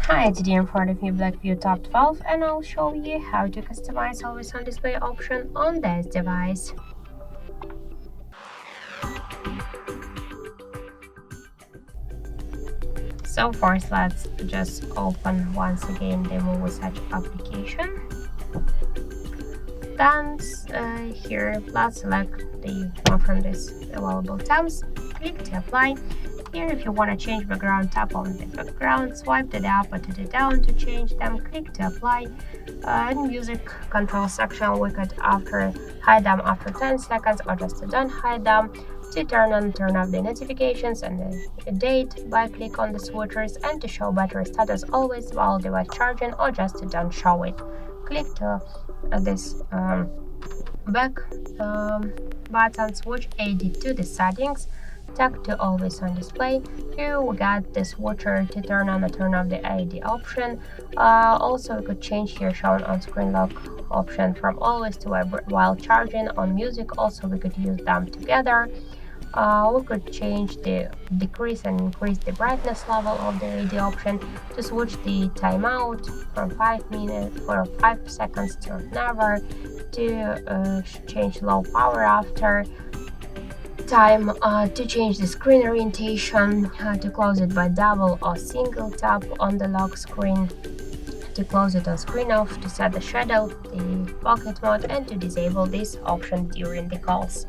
Hi, today I'm part of BLACKVIEW Tab 12 and I'll show you how to customize always on display option on this device. So first let's just open once again the Muviz Edge application. Then here let's select the one from this available tabs, click to apply. Here, if you want to change background, tap on the background, swipe to the up or to the down to change them, click to apply. In music control section, we could hide them after 10 seconds or just to don't hide them. To turn on and turn off the notifications and the date by click on the switchers, and to show battery status always while device charging or just to don't show it. Click to this back button, switch AD to the settings, tag to always on display. Here we got the switcher to turn on and turn off the AD option. Also we could change here shown on screen lock option from always to while charging. On music also we could use them together. We could change the decrease and increase the brightness level of the AD option, to switch the timeout from 5 minutes or 5 seconds to never, to change low power after time, to change the screen orientation, to close it by double or single tap on the lock screen, to close it on screen off, to set the shadow, the pocket mode, and to disable this option during the calls.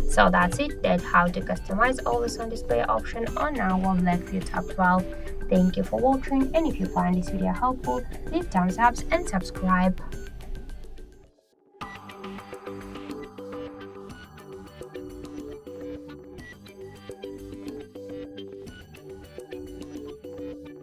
So that's it. That's how to customize always on display option on our BLACKVIEW Tab 12. Thank you for watching, and if you find this video helpful, leave thumbs up and subscribe.